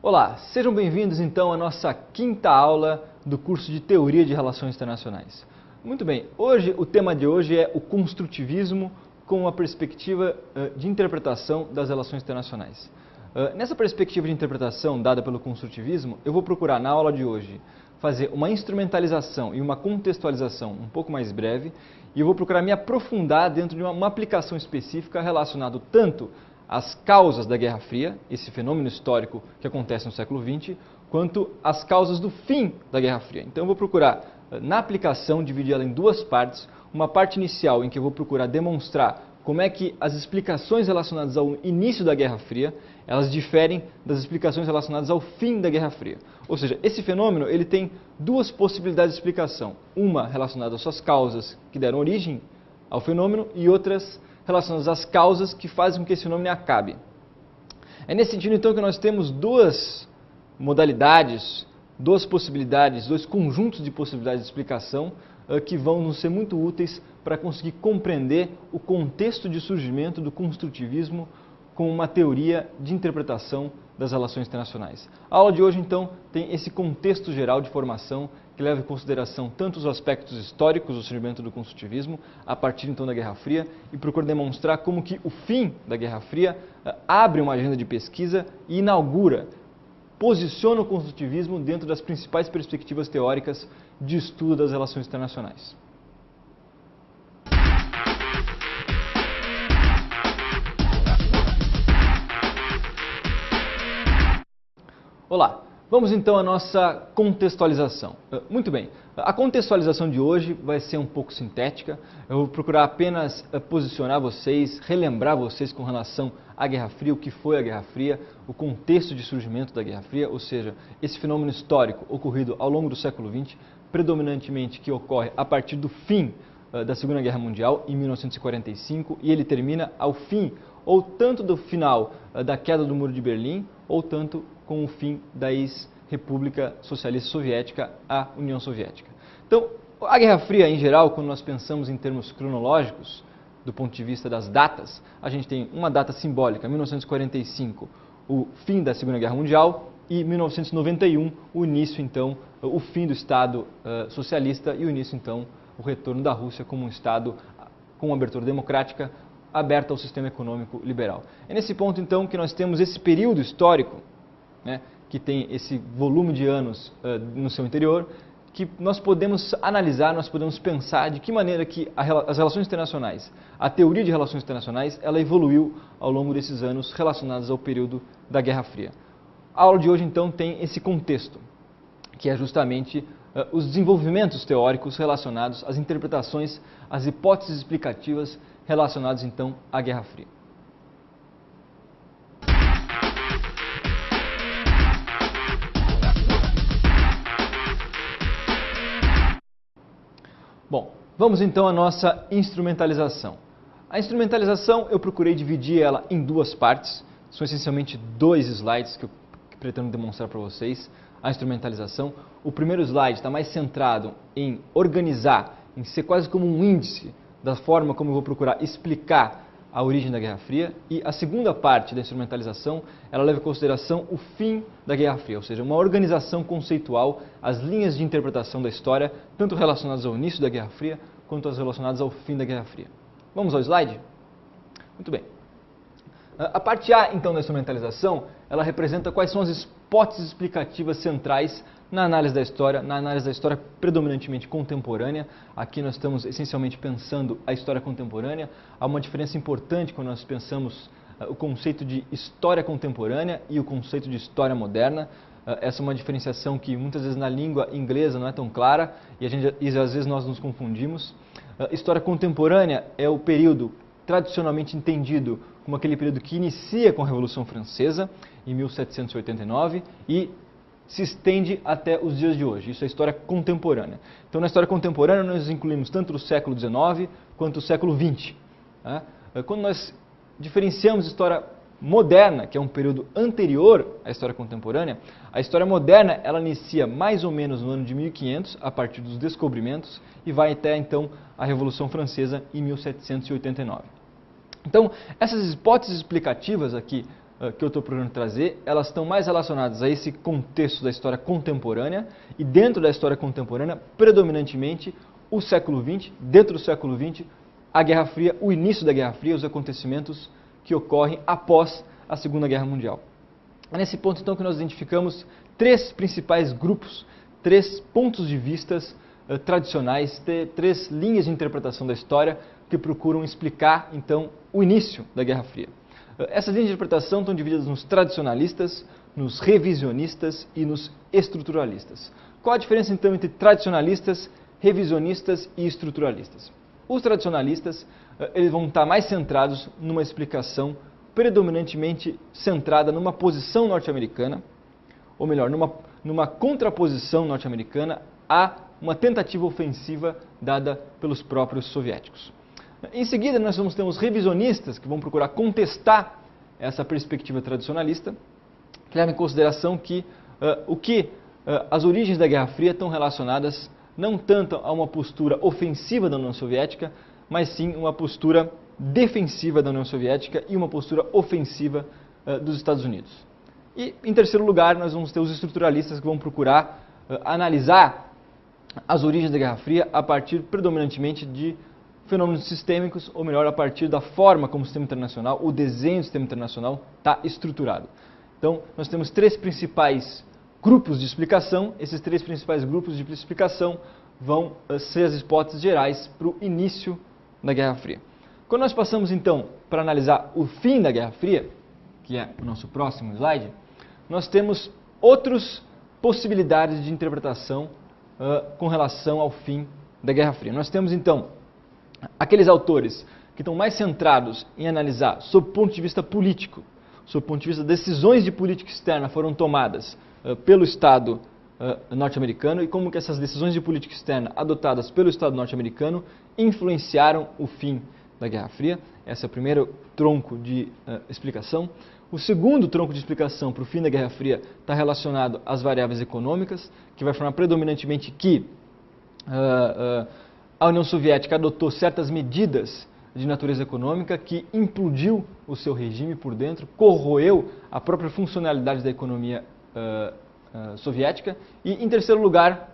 Olá, sejam bem-vindos então à nossa quinta aula do curso de Teoria de Relações Internacionais. Muito bem, o tema de hoje é o construtivismo com uma perspectiva de interpretação das relações internacionais. Nessa perspectiva de interpretação dada pelo construtivismo, eu vou procurar na aula de hoje fazer uma instrumentalização e uma contextualização um pouco mais breve e eu vou procurar me aprofundar dentro de uma aplicação específica relacionada tanto às causas da Guerra Fria, esse fenômeno histórico que acontece no século XX, quanto às causas do fim da Guerra Fria. Então eu vou procurar, na aplicação, dividir ela em duas partes. Uma parte inicial em que eu vou procurar demonstrar como é que as explicações relacionadas ao início da Guerra Fria, elas diferem das explicações relacionadas ao fim da Guerra Fria. Ou seja, esse fenômeno ele tem duas possibilidades de explicação. Uma relacionada às suas causas que deram origem ao fenômeno e outras relacionadas às causas que fazem com que esse fenômeno acabe. É nesse sentido, então, que nós temos duas modalidades, duas possibilidades, dois conjuntos de possibilidades de explicação que vão nos ser muito úteis para conseguir compreender o contexto de surgimento do construtivismo com uma teoria de interpretação das relações internacionais. A aula de hoje, então, tem esse contexto geral de formação que leva em consideração tanto os aspectos históricos do surgimento do construtivismo, a partir então da Guerra Fria, e procura demonstrar como que o fim da Guerra Fria abre uma agenda de pesquisa e inaugura, posiciona o construtivismo dentro das principais perspectivas teóricas de estudo das relações internacionais. Olá, vamos então à nossa contextualização. Muito bem, a contextualização de hoje vai ser um pouco sintética. Eu vou procurar apenas posicionar vocês, relembrar vocês com relação à Guerra Fria, o que foi a Guerra Fria, o contexto de surgimento da Guerra Fria, ou seja, esse fenômeno histórico ocorrido ao longo do século XX, predominantemente que ocorre a partir do fim da Segunda Guerra Mundial, em 1945, e ele termina ao fim, ou tanto do final da queda do Muro de Berlim, ou tanto com o fim da ex-República Socialista Soviética, a União Soviética. Então, a Guerra Fria, em geral, quando nós pensamos em termos cronológicos, do ponto de vista das datas, a gente tem uma data simbólica, 1945, o fim da Segunda Guerra Mundial, e 1991, o início, então, o fim do Estado socialista e o início, então, o retorno da Rússia como um Estado com abertura democrática, aberta ao sistema econômico liberal. É nesse ponto, então, que nós temos esse período histórico, que tem esse volume de anos no seu interior, que nós podemos analisar, nós podemos pensar de que maneira que as relações internacionais, a teoria de relações internacionais, ela evoluiu ao longo desses anos relacionados ao período da Guerra Fria. A aula de hoje, então, tem esse contexto, que é justamente os desenvolvimentos teóricos relacionados às interpretações, às hipóteses explicativas relacionadas, então, à Guerra Fria. Bom, vamos então à nossa instrumentalização. A instrumentalização eu procurei dividir ela em duas partes, são essencialmente dois slides que eu pretendo demonstrar para vocês, a instrumentalização. O primeiro slide está mais centrado em organizar, em ser quase como um índice da forma como eu vou procurar explicar a origem da Guerra Fria, e a segunda parte da instrumentalização, ela leva em consideração o fim da Guerra Fria, ou seja, uma organização conceitual, as linhas de interpretação da história, tanto relacionadas ao início da Guerra Fria, quanto as relacionadas ao fim da Guerra Fria. Vamos ao slide? Muito bem. A parte A, então, da instrumentalização, ela representa quais são as hipóteses explicativas centrais na análise da história predominantemente contemporânea. Aqui nós estamos essencialmente pensando a história contemporânea. Há uma diferença importante quando nós pensamos o conceito de história contemporânea e o conceito de história moderna. Essa é uma diferenciação que muitas vezes na língua inglesa não é tão clara e às vezes nós nos confundimos. História contemporânea é o período tradicionalmente entendido como aquele período que inicia com a Revolução Francesa, em 1789, e se estende até os dias de hoje. Isso é a história contemporânea. Então, na história contemporânea, nós incluímos tanto o século XIX quanto o século XX. Quando nós diferenciamos a história moderna, que é um período anterior à história contemporânea, a história moderna ela inicia mais ou menos no ano de 1500, a partir dos descobrimentos, e vai até, então, a Revolução Francesa em 1789. Então, essas hipóteses explicativas aqui que eu estou procurando trazer, elas estão mais relacionadas a esse contexto da história contemporânea e dentro da história contemporânea, predominantemente, o século XX, dentro do século XX, a Guerra Fria, o início da Guerra Fria, os acontecimentos que ocorrem após a Segunda Guerra Mundial. É nesse ponto, então, que nós identificamos três principais grupos, três pontos de vistas tradicionais, três linhas de interpretação da história que procuram explicar, então, o início da Guerra Fria. Essas linhas de interpretação estão divididas nos tradicionalistas, nos revisionistas e nos estruturalistas. Qual a diferença, então, entre tradicionalistas, revisionistas e estruturalistas? Os tradicionalistas eles vão estar mais centrados numa explicação predominantemente centrada numa posição norte-americana, ou melhor, numa contraposição norte-americana a uma tentativa ofensiva dada pelos próprios soviéticos. Em seguida, nós vamos ter os revisionistas, que vão procurar contestar essa perspectiva tradicionalista, que leva em consideração que as origens da Guerra Fria estão relacionadas não tanto a uma postura ofensiva da União Soviética, mas sim uma postura defensiva da União Soviética e uma postura ofensiva dos Estados Unidos. E, em terceiro lugar, nós vamos ter os estruturalistas que vão procurar analisar as origens da Guerra Fria a partir predominantemente de fenômenos sistêmicos, ou melhor, a partir da forma como o sistema internacional, o desenho do sistema internacional está estruturado. Então, nós temos três principais grupos de explicação. Esses três principais grupos de explicação vão ser as hipóteses gerais para o início da Guerra Fria. Quando nós passamos, então, para analisar o fim da Guerra Fria, que é o nosso próximo slide, nós temos outras possibilidades de interpretação com relação ao fim da Guerra Fria. Nós temos, então, aqueles autores que estão mais centrados em analisar, sob o ponto de vista político, sob o ponto de vista de decisões de política externa foram tomadas pelo Estado norte-americano e como que essas decisões de política externa adotadas pelo Estado norte-americano influenciaram o fim da Guerra Fria. Esse é o primeiro tronco de explicação. O segundo tronco de explicação para o fim da Guerra Fria está relacionado às variáveis econômicas, que vai formar predominantemente que a União Soviética adotou certas medidas de natureza econômica que implodiu o seu regime por dentro, corroeu a própria funcionalidade da economia soviética. E, em terceiro lugar,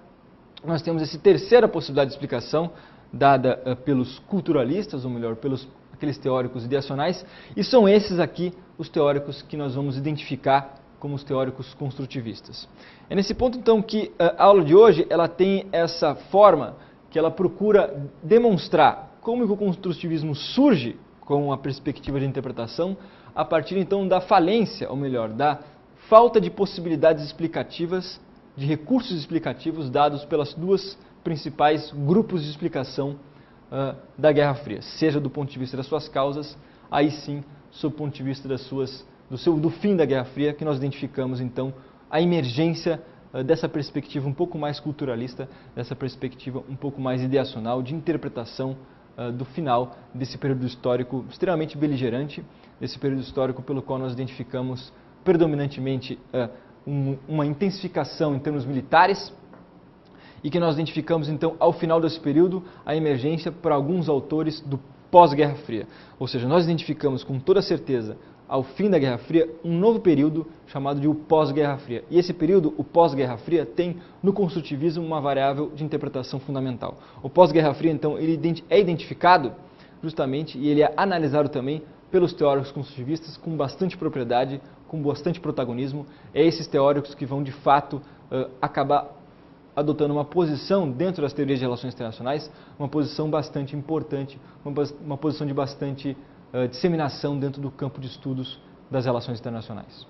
nós temos essa terceira possibilidade de explicação dada pelos culturalistas, ou melhor, pelos aqueles teóricos ideacionais, e são esses aqui os teóricos que nós vamos identificar como os teóricos construtivistas. É nesse ponto, então, que a aula de hoje ela tem essa forma que ela procura demonstrar como que o construtivismo surge com a perspectiva de interpretação a partir, então, da falência, ou melhor, da falta de possibilidades explicativas, de recursos explicativos dados pelas duas principais grupos de explicação da Guerra Fria, seja do ponto de vista das suas causas, aí sim, sob o ponto de vista do fim da Guerra Fria, que nós identificamos, então, a emergência dessa perspectiva um pouco mais culturalista, dessa perspectiva um pouco mais ideacional, de interpretação do final desse período histórico extremamente beligerante, desse período histórico pelo qual nós identificamos predominantemente uma intensificação em termos militares e que nós identificamos, então, ao final desse período, a emergência para alguns autores do pós-Guerra Fria. Ou seja, nós identificamos com toda certeza, ao fim da Guerra Fria, um novo período chamado de o pós-Guerra Fria. E esse período, o pós-Guerra Fria, tem no construtivismo uma variável de interpretação fundamental. O pós-Guerra Fria, então, ele é identificado justamente e ele é analisado também pelos teóricos construtivistas com bastante propriedade, com bastante protagonismo. É esses teóricos que vão, de fato, acabar adotando uma posição dentro das teorias de relações internacionais, uma posição bastante importante, uma posição de bastante disseminação dentro do campo de estudos das relações internacionais.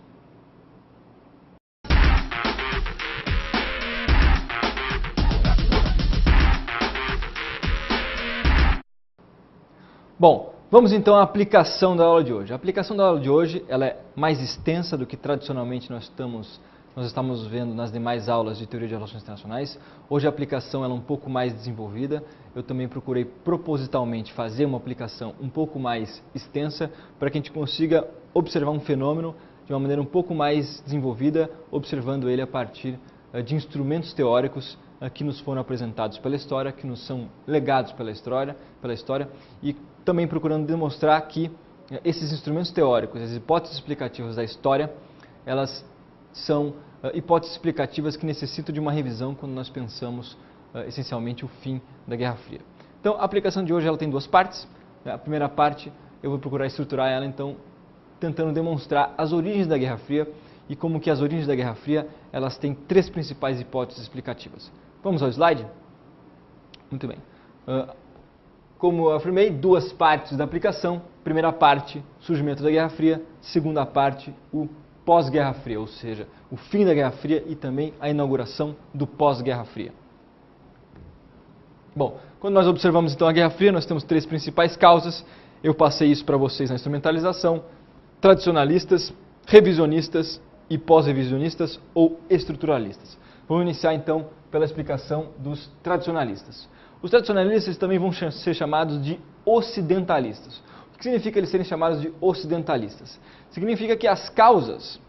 Bom, vamos então à aplicação da aula de hoje. A aplicação da aula de hoje ela é mais extensa do que tradicionalmente nós estamos vendo nas demais aulas de teoria de relações internacionais. Hoje a aplicação ela é um pouco mais desenvolvida. Eu também procurei propositalmente fazer uma aplicação um pouco mais extensa para que a gente consiga observar um fenômeno de uma maneira um pouco mais desenvolvida, observando ele a partir de instrumentos teóricos que nos foram apresentados pela história, que nos são legados pela história e também procurando demonstrar que esses instrumentos teóricos, as hipóteses explicativas da história, elas são hipóteses explicativas que necessitam de uma revisão quando nós pensamos essencialmente o fim da Guerra Fria. Então, a aplicação de hoje ela tem duas partes. A primeira parte eu vou procurar estruturar ela, então, tentando demonstrar as origens da Guerra Fria e como que as origens da Guerra Fria elas têm três principais hipóteses explicativas. Vamos ao slide? Muito bem. Como eu afirmei, duas partes da aplicação. Primeira parte, surgimento da Guerra Fria. Segunda parte, o pós-Guerra Fria, ou seja, o fim da Guerra Fria e também a inauguração do pós-Guerra Fria. Bom, quando nós observamos então a Guerra Fria, nós temos três principais causas. Eu passei isso para vocês na instrumentalização: tradicionalistas, revisionistas e pós-revisionistas ou estruturalistas. Vamos iniciar então pela explicação dos tradicionalistas. Os tradicionalistas também vão ser chamados de ocidentalistas. O que significa eles serem chamados de ocidentalistas? Significa que as causas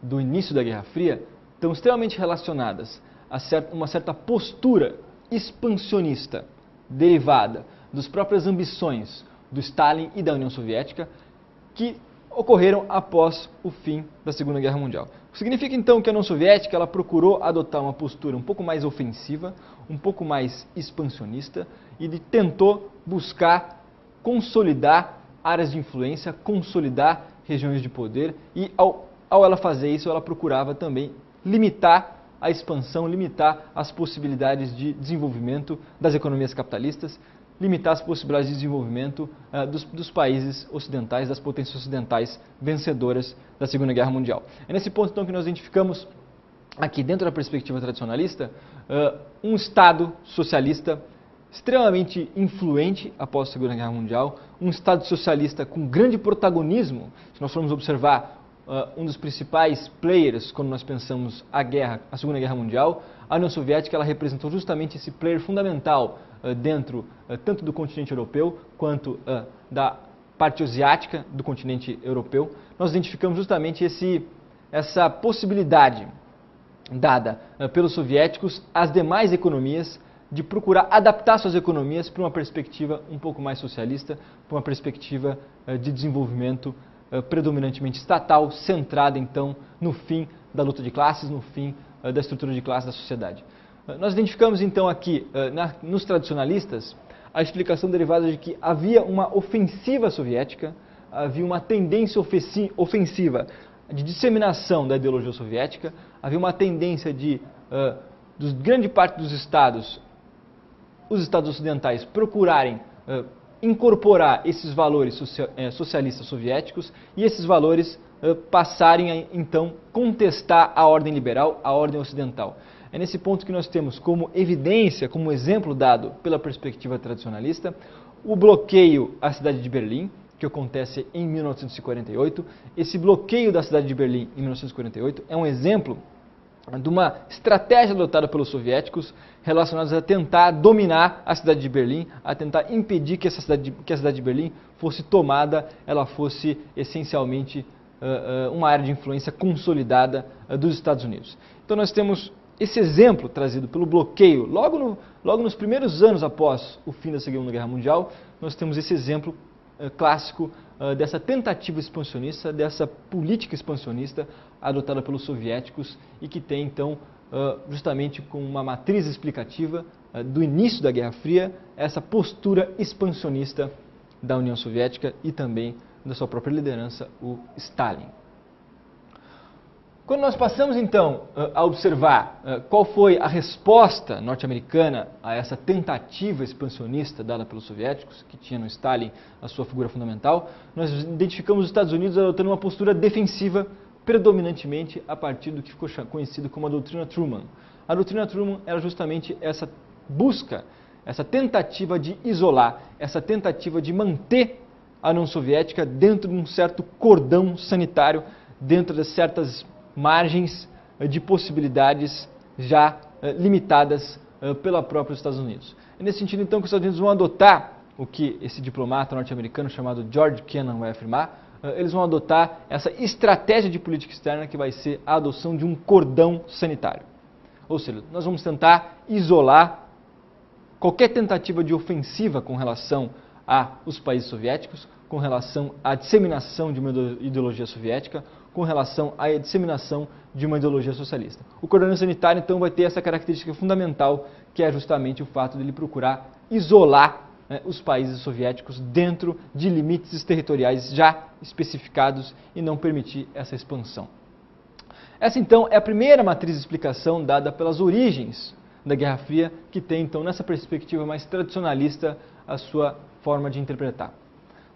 do início da Guerra Fria estão extremamente relacionadas a uma certa postura expansionista derivada das próprias ambições do Stalin e da União Soviética que ocorreram após o fim da Segunda Guerra Mundial. Significa então que a União Soviética ela procurou adotar uma postura um pouco mais ofensiva, um pouco mais expansionista e tentou buscar consolidar áreas de influência, consolidar regiões de poder e ao ela fazer isso ela procurava também limitar a expansão, limitar as possibilidades de desenvolvimento das economias capitalistas, limitar as possibilidades de desenvolvimento dos países ocidentais, das potências ocidentais vencedoras da Segunda Guerra Mundial. É nesse ponto, então, que nós identificamos aqui, dentro da perspectiva tradicionalista, um Estado socialista extremamente influente após a Segunda Guerra Mundial, um Estado socialista com grande protagonismo. Se nós formos observar um dos principais players quando nós pensamos a Segunda Guerra Mundial, a União Soviética ela representou justamente esse player fundamental dentro tanto do continente europeu quanto da parte asiática do continente europeu. Nós identificamos justamente essa possibilidade dada pelos soviéticos às demais economias de procurar adaptar suas economias para uma perspectiva um pouco mais socialista, para uma perspectiva de desenvolvimento predominantemente estatal, centrada então no fim da luta de classes, no fim da estrutura de classes da sociedade. Nós identificamos então aqui, nos tradicionalistas, a explicação derivada de que havia uma ofensiva soviética, havia uma tendência ofensiva de disseminação da ideologia soviética, havia uma tendência de grande parte dos estados, os estados ocidentais, procurarem incorporar esses valores socialistas soviéticos e esses valores passarem a, então, contestar a ordem liberal, a ordem ocidental. É nesse ponto que nós temos como evidência, como exemplo dado pela perspectiva tradicionalista, o bloqueio à cidade de Berlim, que acontece em 1948. Esse bloqueio da cidade de Berlim em 1948 é um exemplo de uma estratégia adotada pelos soviéticos relacionada a tentar dominar a cidade de Berlim, a tentar impedir que a cidade de Berlim fosse tomada, ela fosse essencialmente uma área de influência consolidada dos Estados Unidos. Então nós temos esse exemplo trazido pelo bloqueio, logo nos primeiros anos após o fim da Segunda Guerra Mundial, nós temos esse exemplo clássico dessa tentativa expansionista, dessa política expansionista adotada pelos soviéticos e que tem então justamente com uma matriz explicativa do início da Guerra Fria, essa postura expansionista da União Soviética e também da sua própria liderança, o Stalin. Quando nós passamos então a observar qual foi a resposta norte-americana a essa tentativa expansionista dada pelos soviéticos, que tinha no Stalin a sua figura fundamental, nós identificamos os Estados Unidos adotando uma postura defensiva predominantemente a partir do que ficou conhecido como a doutrina Truman. A doutrina Truman era justamente essa busca, essa tentativa de isolar, essa tentativa de manter a União Soviética dentro de um certo cordão sanitário, dentro de certas margens de possibilidades já limitadas pela própria Estados Unidos. É nesse sentido, então, que os Estados Unidos vão adotar o que esse diplomata norte-americano chamado George Kennan vai afirmar, eles vão adotar essa estratégia de política externa que vai ser a adoção de um cordão sanitário. Ou seja, nós vamos tentar isolar qualquer tentativa de ofensiva com relação aos países soviéticos, com relação à disseminação de uma ideologia soviética, com relação à disseminação de uma ideologia socialista. O coordenador sanitário, então, vai ter essa característica fundamental, que é justamente o fato de ele procurar isolar, né, os países soviéticos dentro de limites territoriais já especificados e não permitir essa expansão. Essa, então, é a primeira matriz de explicação dada pelas origens da Guerra Fria, que tem, então, nessa perspectiva mais tradicionalista, a sua forma de interpretar.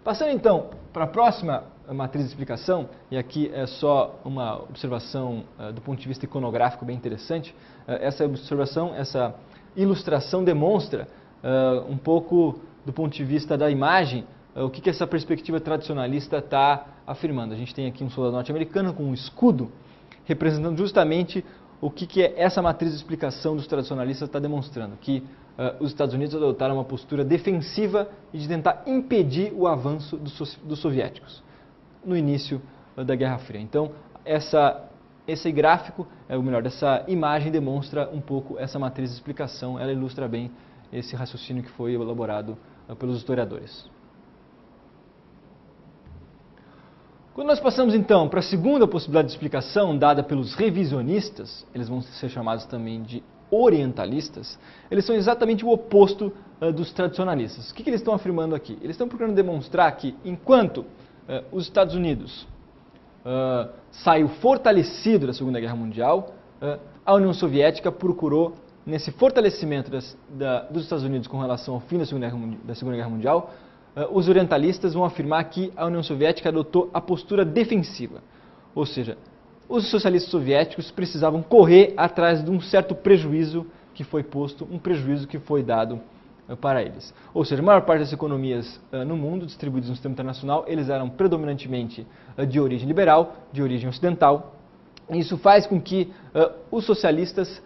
Passando, então, para a próxima matriz de explicação, e aqui é só uma observação do ponto de vista iconográfico bem interessante. Essa observação, essa ilustração demonstra um pouco do ponto de vista da imagem o que essa perspectiva tradicionalista está afirmando. A gente tem aqui um soldado norte-americano com um escudo representando justamente o que essa matriz de explicação dos tradicionalistas está demonstrando, que os Estados Unidos adotaram uma postura defensiva e de tentar impedir o avanço dos soviéticos no início da Guerra Fria. Então, esse gráfico, ou melhor, essa imagem demonstra um pouco essa matriz de explicação, ela ilustra bem esse raciocínio que foi elaborado pelos historiadores. Quando nós passamos, então, para a segunda possibilidade de explicação dada pelos revisionistas, eles vão ser chamados também de orientalistas, eles são exatamente o oposto dos tradicionalistas. O que eles estão afirmando aqui? Eles estão procurando demonstrar que, enquanto os Estados Unidos saiu fortalecido da Segunda Guerra Mundial, a União Soviética procurou, nesse fortalecimento dos Estados Unidos com relação ao fim da Segunda Guerra Mundial, os orientalistas vão afirmar que a União Soviética adotou a postura defensiva, ou seja, os socialistas soviéticos precisavam correr atrás de um certo prejuízo que foi posto, um prejuízo que foi dado para eles. Ou seja, a maior parte das economias no mundo, distribuídas no sistema internacional, eles eram predominantemente de origem liberal, de origem ocidental. Isso faz com que os socialistas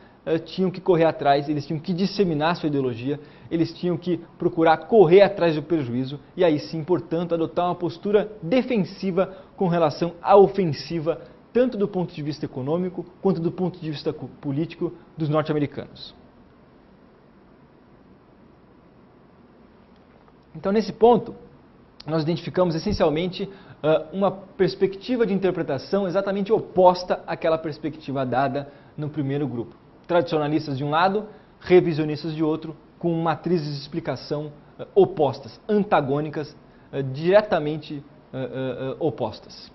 tinham que correr atrás, eles tinham que disseminar sua ideologia, eles tinham que procurar correr atrás do prejuízo e aí sim, portanto, adotar uma postura defensiva com relação à ofensiva, tanto do ponto de vista econômico quanto do ponto de vista político dos norte-americanos. Então, nesse ponto, nós identificamos essencialmente uma perspectiva de interpretação exatamente oposta àquela perspectiva dada no primeiro grupo. Tradicionalistas de um lado, revisionistas de outro, com matrizes de explicação opostas, antagônicas, diretamente opostas.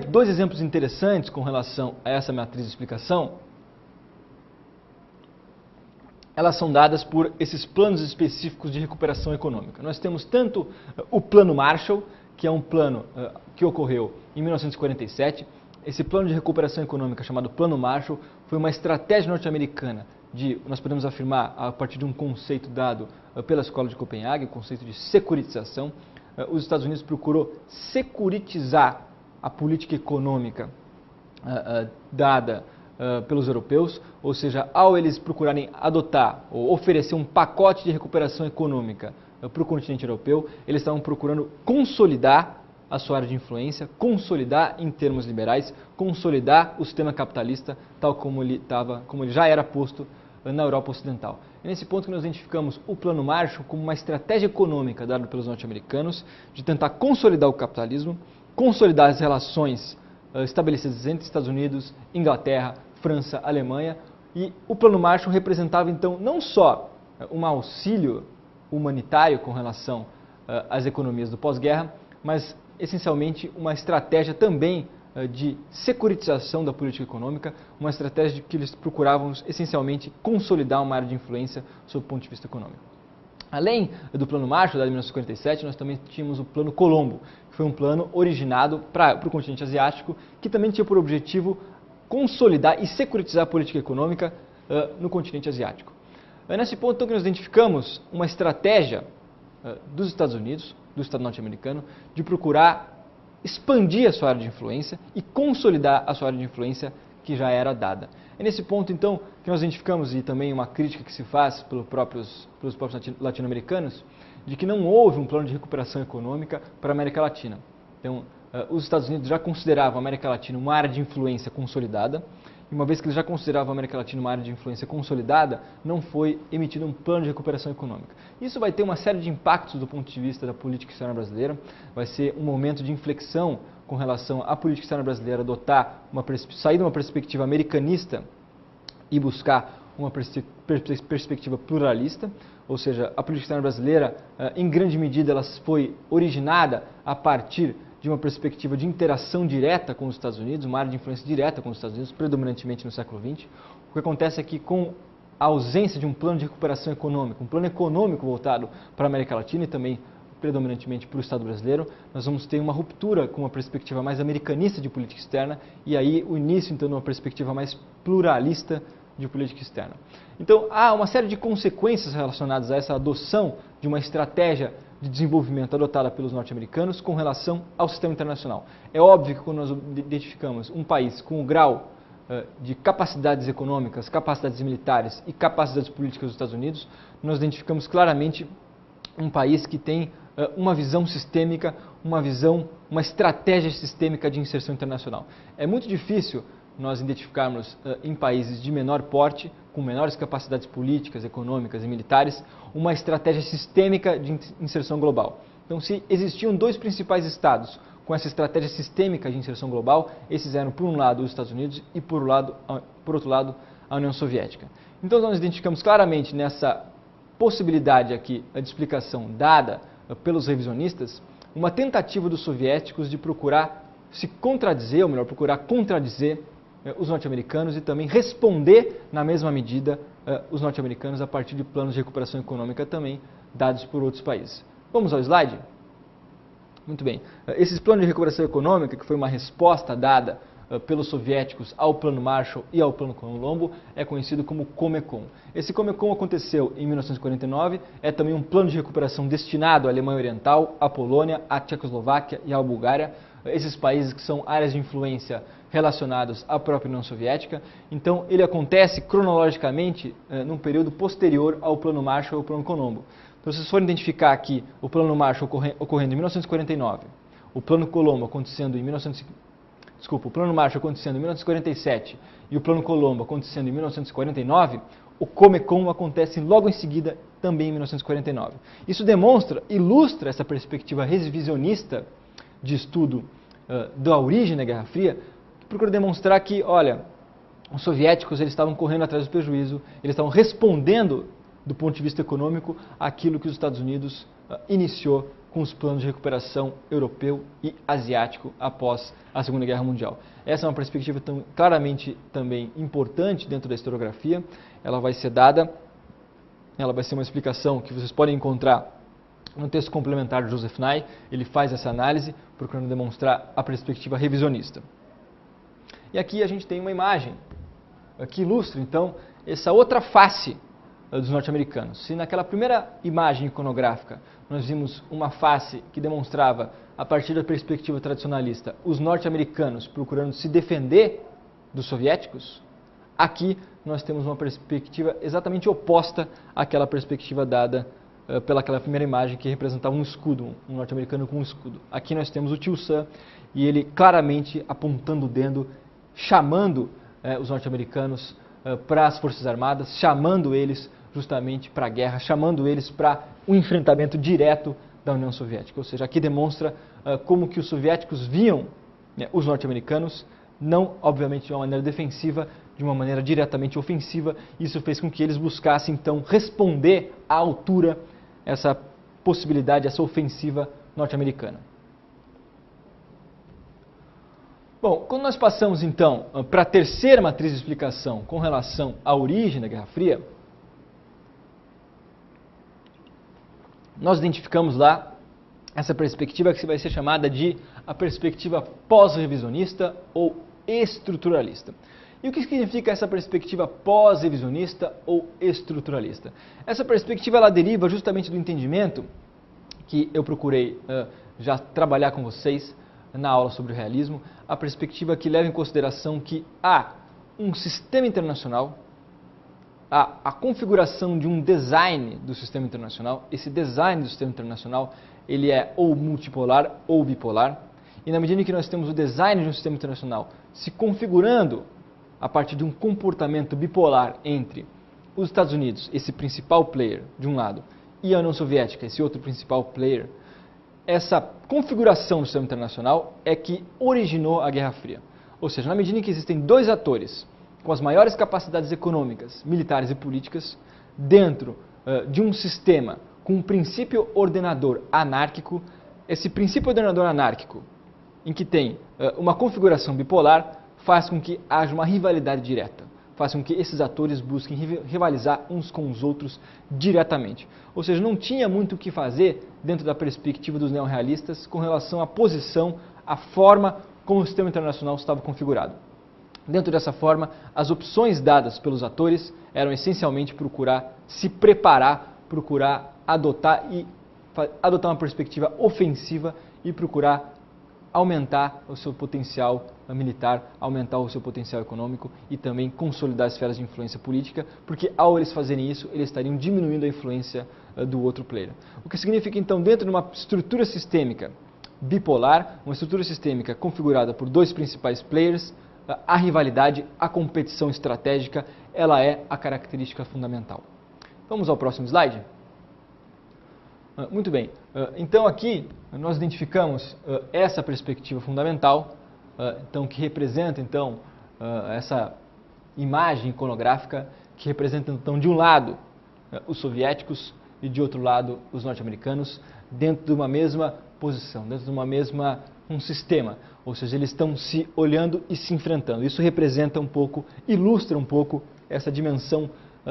Dois exemplos interessantes com relação a essa matriz de explicação, elas são dadas por esses planos específicos de recuperação econômica. Nós temos tanto o Plano Marshall, que é um plano que ocorreu em 1947. Esse plano de recuperação econômica chamado Plano Marshall foi uma estratégia norte-americana nós podemos afirmar, a partir de um conceito dado pela Escola de Copenhague, o conceito de securitização. Os Estados Unidos procurou securitizar a política econômica dada pelos europeus, ou seja, ao eles procurarem adotar ou oferecer um pacote de recuperação econômica para o continente europeu, eles estavam procurando consolidar a sua área de influência, consolidar em termos liberais, consolidar o sistema capitalista tal como ele já era posto na Europa Ocidental. É nesse ponto que nós identificamos o Plano Marshall como uma estratégia econômica dada pelos norte-americanos de tentar consolidar o capitalismo, consolidar as relações estabelecidas entre Estados Unidos, Inglaterra, França, Alemanha, e o Plano Marshall representava então não só um auxílio humanitário com relação às economias do pós-guerra, mas essencialmente uma estratégia também de securitização da política econômica, uma estratégia que eles procuravam essencialmente consolidar uma área de influência sob o ponto de vista econômico. Além do Plano Marshall, de 1947, nós também tínhamos o Plano Colombo, que foi um plano originado para o continente asiático, que também tinha por objetivo consolidar e securitizar a política econômica no continente asiático. É nesse ponto então, que nós identificamos uma estratégia dos Estados Unidos, do Estado norte-americano, de procurar expandir a sua área de influência e consolidar a sua área de influência que já era dada. É nesse ponto, então, que nós identificamos, e também uma crítica que se faz pelos próprios latino-americanos, de que não houve um plano de recuperação econômica para a América Latina. Então, os Estados Unidos já consideravam a América Latina uma área de influência consolidada, e uma vez que eles já consideravam a América Latina uma área de influência consolidada, não foi emitido um plano de recuperação econômica. Isso vai ter uma série de impactos do ponto de vista da política externa brasileira, vai ser um momento de inflexão com relação à política externa brasileira adotar sair de uma perspectiva americanista e buscar uma perspectiva pluralista, ou seja, a política externa brasileira, em grande medida, ela foi originada a partir de uma perspectiva de interação direta com os Estados Unidos, uma área de influência direta com os Estados Unidos, predominantemente no século XX. O que acontece é que, com a ausência de um plano de recuperação econômica, um plano econômico voltado para a América Latina e também predominantemente para o Estado brasileiro, nós vamos ter uma ruptura com uma perspectiva mais americanista de política externa e aí o início, então, de uma perspectiva mais pluralista de política externa. Então, há uma série de consequências relacionadas a essa adoção de uma estratégia de desenvolvimento adotada pelos norte-americanos com relação ao sistema internacional. É óbvio que quando nós identificamos um país com o grau de capacidades econômicas, capacidades militares e capacidades políticas dos Estados Unidos, nós identificamos claramente um país que tem uma visão sistêmica, uma estratégia sistêmica de inserção internacional. É muito difícil nós identificarmos em países de menor porte, com menores capacidades políticas, econômicas e militares, uma estratégia sistêmica de inserção global. Então, se existiam dois principais estados com essa estratégia sistêmica de inserção global, esses eram, por um lado, os Estados Unidos e, por outro lado, a União Soviética. Então, nós identificamos claramente nessa possibilidade aqui de explicação dada pelos revisionistas, uma tentativa dos soviéticos de procurar se contradizer, ou melhor, procurar contradizer os norte-americanos e também responder na mesma medida os norte-americanos a partir de planos de recuperação econômica também dados por outros países. Vamos ao slide? Muito bem. Esses planos de recuperação econômica, que foi uma resposta dada pelos soviéticos ao Plano Marshall e ao Plano Colombo, é conhecido como Comecon. Esse Comecon aconteceu em 1949, é também um plano de recuperação destinado à Alemanha Oriental, à Polônia, à Tchecoslováquia e à Bulgária, esses países que são áreas de influência relacionados à própria União Soviética. Então, ele acontece cronologicamente num período posterior ao Plano Marshall e ao Plano Colombo. Então, se vocês forem identificar aqui o Plano Marshall ocorrendo em 1949, o Plano Colombo acontecendo o Plano Marshall acontecendo em 1947 e o Plano Colombo acontecendo em 1949, o Comecon acontece logo em seguida, também em 1949. Isso ilustra essa perspectiva revisionista de estudo da origem da Guerra Fria, que procura demonstrar que, olha, os soviéticos eles estavam correndo atrás do prejuízo, eles estavam respondendo, do ponto de vista econômico, aquilo que os Estados Unidos iniciou com os planos de recuperação europeu e asiático após a Segunda Guerra Mundial. Essa é uma perspectiva claramente também importante dentro da historiografia. Ela vai ser uma explicação que vocês podem encontrar no texto complementar de Joseph Nye. Ele faz essa análise procurando demonstrar a perspectiva revisionista. E aqui a gente tem uma imagem que ilustra, então, essa outra face dos norte-americanos. Se naquela primeira imagem iconográfica nós vimos uma face que demonstrava, a partir da perspectiva tradicionalista, os norte-americanos procurando se defender dos soviéticos, aqui nós temos uma perspectiva exatamente oposta àquela perspectiva dada pelaquela primeira imagem que representava um escudo, um norte-americano com um escudo. Aqui nós temos o tio Sam e ele claramente apontando o dedo, chamando os norte-americanos para as Forças Armadas, chamando eles justamente para a guerra, chamando eles para um enfrentamento direto da União Soviética. Ou seja, aqui demonstra como que os soviéticos viam os norte-americanos, não, obviamente, de uma maneira defensiva, de uma maneira diretamente ofensiva. Isso fez com que eles buscassem, então, responder à altura essa possibilidade, essa ofensiva norte-americana. Bom, quando nós passamos, então, para a terceira matriz de explicação com relação à origem da Guerra Fria, nós identificamos lá essa perspectiva que vai ser chamada de a perspectiva pós-revisionista ou estruturalista. E o que significa essa perspectiva pós-revisionista ou estruturalista? Essa perspectiva ela deriva justamente do entendimento que eu procurei já trabalhar com vocês na aula sobre o realismo, a perspectiva que leva em consideração que há um sistema internacional, a configuração de um design do sistema internacional. Esse design do sistema internacional ele é ou multipolar ou bipolar, e na medida em que nós temos o design de um sistema internacional se configurando a partir de um comportamento bipolar entre os Estados Unidos, esse principal player de um lado, e a União Soviética, esse outro principal player, essa configuração do sistema internacional é que originou a Guerra Fria. Ou seja, na medida em que existem dois atores com as maiores capacidades econômicas, militares e políticas, dentro de um sistema com um princípio ordenador anárquico, esse princípio ordenador anárquico, em que tem uma configuração bipolar, faz com que haja uma rivalidade direta, faz com que esses atores busquem rivalizar uns com os outros diretamente. Ou seja, não tinha muito o que fazer dentro da perspectiva dos neorrealistas com relação à posição, à forma como o sistema internacional estava configurado. Dentro dessa forma, as opções dadas pelos atores eram essencialmente procurar se preparar, procurar adotar uma perspectiva ofensiva e procurar aumentar o seu potencial militar, aumentar o seu potencial econômico e também consolidar esferas de influência política, porque ao eles fazerem isso, eles estariam diminuindo a influência do outro player. O que significa então, dentro de uma estrutura sistêmica bipolar, uma estrutura sistêmica configurada por dois principais players, a rivalidade, a competição estratégica, ela é a característica fundamental. Vamos ao próximo slide? Muito bem, então aqui nós identificamos essa perspectiva fundamental, então, que representa então, essa imagem iconográfica que representa então de um lado os soviéticos e de outro lado os norte-americanos dentro de uma mesma posição, dentro de um sistema, ou seja, eles estão se olhando e se enfrentando. Isso representa um pouco, ilustra um pouco essa dimensão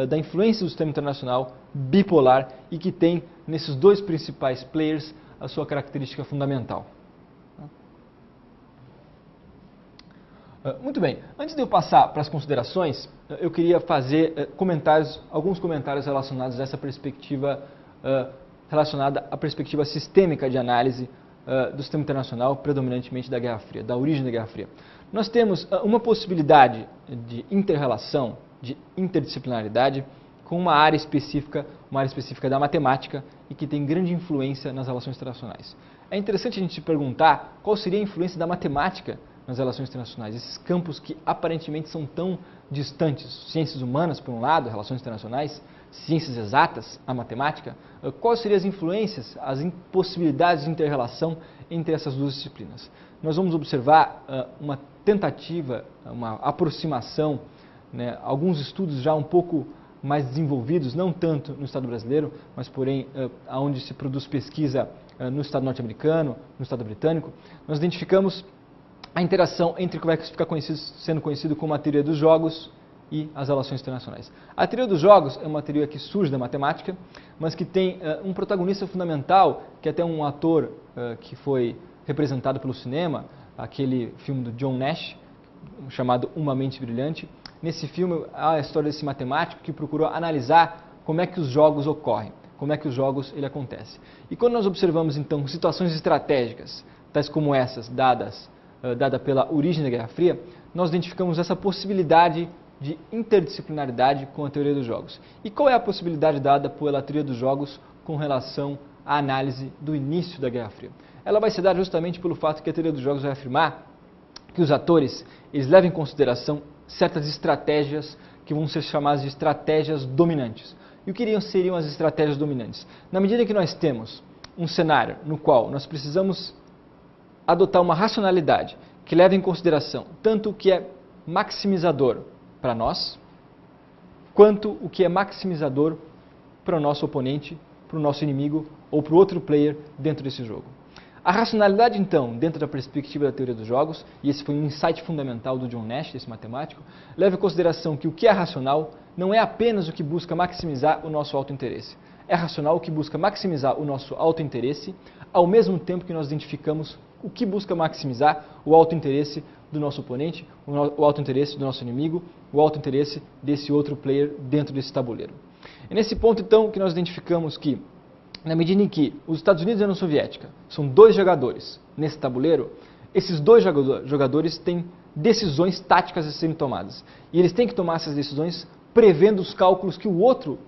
da influência do sistema internacional bipolar e que tem nesses dois principais players a sua característica fundamental. Muito bem, antes de eu passar para as considerações, eu queria fazer alguns comentários relacionados a essa perspectiva, relacionada à perspectiva sistêmica de análise do sistema internacional, predominantemente da Guerra Fria, da origem da Guerra Fria. Nós temos uma possibilidade de inter-relação, de interdisciplinaridade, com uma área específica da matemática e que tem grande influência nas relações internacionais. É interessante a gente se perguntar qual seria a influência da matemática nas relações internacionais, esses campos que aparentemente são tão distantes, ciências humanas por um lado, relações internacionais, ciências exatas, a matemática, quais seriam as influências, as possibilidades de inter-relação entre essas duas disciplinas? Nós vamos observar uma tentativa, uma aproximação, né, alguns estudos já um pouco mais desenvolvidos, não tanto no Estado brasileiro, mas porém onde se produz pesquisa no Estado norte-americano, no Estado britânico, nós identificamos a interação entre o que vai ficar sendo conhecido como a teoria dos jogos e as relações internacionais. A teoria dos jogos é uma teoria que surge da matemática, mas que tem um protagonista fundamental, que é até um ator que foi representado pelo cinema, aquele filme do John Nash, chamado Uma Mente Brilhante. Nesse filme, há a história desse matemático que procurou analisar como é que os jogos ocorrem, como é que os jogos acontecem. E quando nós observamos, então, situações estratégicas, tais como essas, dada pela origem da Guerra Fria, nós identificamos essa possibilidade de interdisciplinaridade com a teoria dos jogos. E qual é a possibilidade dada pela teoria dos jogos com relação à análise do início da Guerra Fria? Ela vai se dar justamente pelo fato que a teoria dos jogos vai afirmar que os atores eles levam em consideração certas estratégias que vão ser chamadas de estratégias dominantes. E o que seriam as estratégias dominantes? Na medida em que nós temos um cenário no qual nós precisamos adotar uma racionalidade que leva em consideração tanto o que é maximizador para nós, quanto o que é maximizador para o nosso oponente, para o nosso inimigo ou para o outro player dentro desse jogo. A racionalidade, então, dentro da perspectiva da teoria dos jogos, e esse foi um insight fundamental do John Nash, esse matemático, leva em consideração que o que é racional não é apenas o que busca maximizar o nosso autointeresse. É racional o que busca maximizar o nosso autointeresse, ao mesmo tempo que nós identificamos o que busca maximizar o autointeresse do nosso oponente, o autointeresse do nosso inimigo, o autointeresse desse outro player dentro desse tabuleiro. É nesse ponto, então, que nós identificamos que, na medida em que os Estados Unidos e a União Soviética são dois jogadores nesse tabuleiro, esses dois jogadores têm decisões táticas a serem tomadas. E eles têm que tomar essas decisões prevendo os cálculos que o outro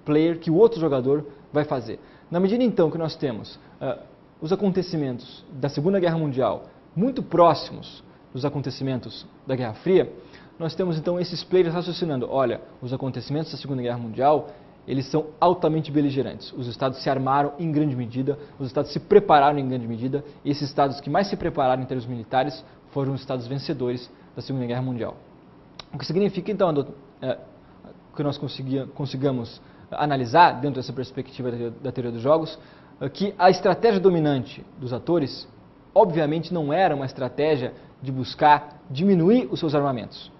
player, que o outro jogador vai fazer. Na medida, então, que nós temos os acontecimentos da Segunda Guerra Mundial muito próximos dos acontecimentos da Guerra Fria, nós temos então esses players raciocinando, olha, os acontecimentos da Segunda Guerra Mundial, eles são altamente beligerantes. Os estados se armaram em grande medida, os estados se prepararam em grande medida, e esses estados que mais se prepararam em termos militares foram os estados vencedores da Segunda Guerra Mundial. O que significa então que nós consigamos analisar, dentro dessa perspectiva da teoria dos jogos, que a estratégia dominante dos atores, obviamente, não era uma estratégia de buscar diminuir os seus armamentos.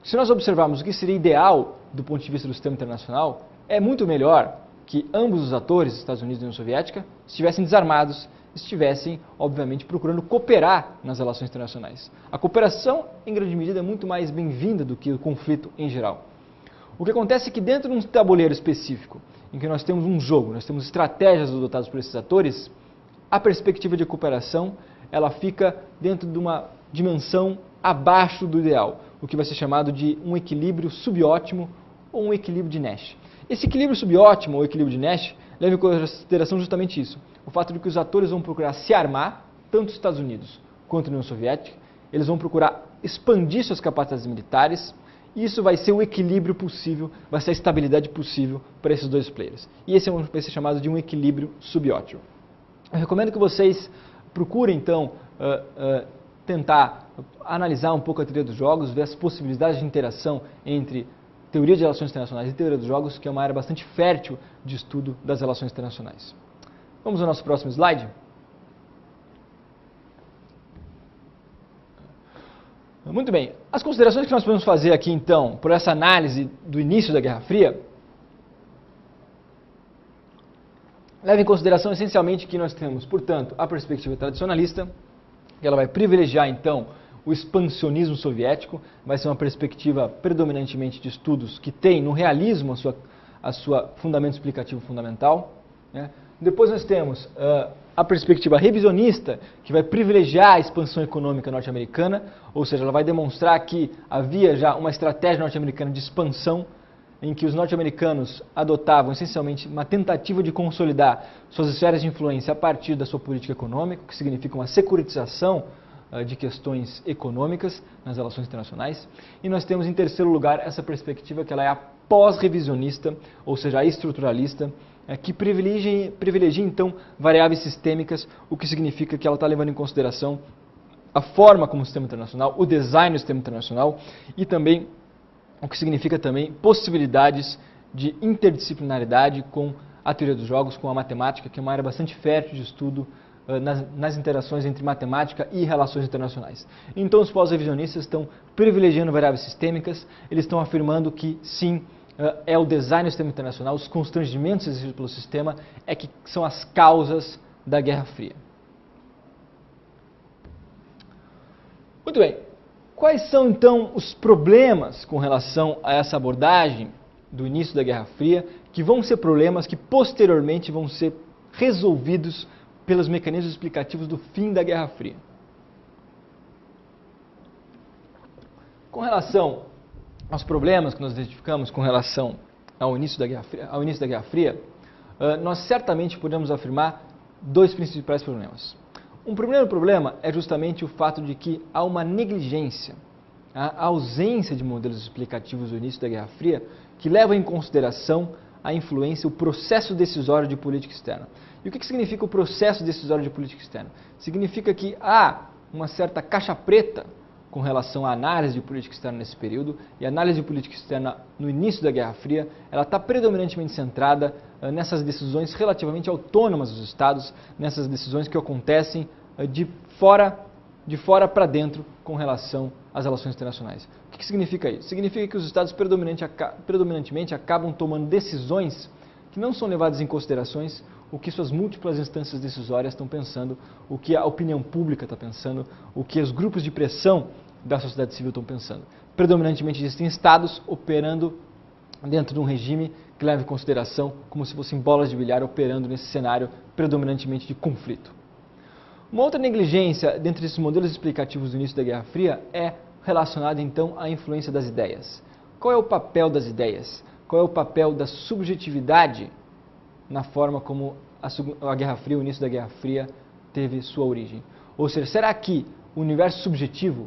Se nós observarmos o que seria ideal do ponto de vista do sistema internacional, é muito melhor que ambos os atores, Estados Unidos e União Soviética, estivessem desarmados, estivessem, obviamente, procurando cooperar nas relações internacionais. A cooperação, em grande medida, é muito mais bem-vinda do que o conflito em geral. O que acontece é que dentro de um tabuleiro específico, em que nós temos um jogo, nós temos estratégias adotadas por esses atores, a perspectiva de cooperação, ela fica dentro de uma dimensão abaixo do ideal, o que vai ser chamado de um equilíbrio subótimo ou um equilíbrio de Nash. Esse equilíbrio subótimo ou equilíbrio de Nash leva em consideração justamente isso, o fato de que os atores vão procurar se armar, tanto os Estados Unidos quanto a União Soviética, eles vão procurar expandir suas capacidades militares, e isso vai ser o equilíbrio possível, vai ser a estabilidade possível para esses dois players. E esse vai ser chamado de um equilíbrio subótimo. Eu recomendo que vocês procurem, então, tentar analisar um pouco a teoria dos jogos, ver as possibilidades de interação entre teoria de relações internacionais e teoria dos jogos, que é uma área bastante fértil de estudo das relações internacionais. Vamos ao nosso próximo slide. Muito bem, as considerações que nós podemos fazer aqui, então, por essa análise do início da Guerra Fria, leva em consideração essencialmente que nós temos, portanto, a perspectiva tradicionalista, que ela vai privilegiar, então, o expansionismo soviético, vai ser uma perspectiva predominantemente de estudos que tem no realismo a sua fundamento explicativo fundamental, né? Depois nós temos a perspectiva revisionista, que vai privilegiar a expansão econômica norte-americana, ou seja, ela vai demonstrar que havia já uma estratégia norte-americana de expansão, em que os norte-americanos adotavam essencialmente uma tentativa de consolidar suas esferas de influência a partir da sua política econômica, o que significa uma securitização de questões econômicas nas relações internacionais. E nós temos em terceiro lugar essa perspectiva que ela é a pós-revisionista, ou seja, a estruturalista, que privilegia então variáveis sistêmicas, o que significa que ela está levando em consideração a forma como o sistema internacional, o design do sistema internacional e também o que significa também possibilidades de interdisciplinaridade com a teoria dos jogos, com a matemática, que é uma área bastante fértil de estudo nas interações entre matemática e relações internacionais. Então os pós-revisionistas estão privilegiando variáveis sistêmicas, eles estão afirmando que sim, é o design do sistema internacional, os constrangimentos exigidos pelo sistema é que são as causas da Guerra Fria. Muito bem, quais são então os problemas com relação a essa abordagem do início da Guerra Fria, que vão ser problemas que posteriormente vão ser resolvidos pelos mecanismos explicativos do fim da Guerra Fria? Com relação aos problemas que nós identificamos com relação ao início da Guerra Fria, nós certamente podemos afirmar dois principais problemas. Um primeiro problema é justamente o fato de que há uma negligência, a ausência de modelos explicativos do início da Guerra Fria que levam em consideração a influência, o processo decisório de política externa. E o que significa o processo decisório de política externa? Significa que há uma certa caixa preta com relação à análise de política externa nesse período, e a análise de política externa no início da Guerra Fria, ela está predominantemente centrada nessas decisões relativamente autônomas dos Estados, nessas decisões que acontecem de fora para dentro com relação às relações internacionais. O que significa isso? Significa que os Estados predominantemente acabam tomando decisões que não são levadas em considerações o que suas múltiplas instâncias decisórias estão pensando, o que a opinião pública está pensando, o que os grupos de pressão da sociedade civil estão pensando. Predominantemente existem estados operando dentro de um regime que leva em consideração como se fossem bolas de bilhar operando nesse cenário predominantemente de conflito. Uma outra negligência dentro desses modelos explicativos do início da Guerra Fria é relacionada então à influência das ideias. Qual é o papel das ideias? Qual é o papel da subjetividade na forma como a Guerra Fria, o início da Guerra Fria, teve sua origem? Ou seja, será que o universo subjetivo,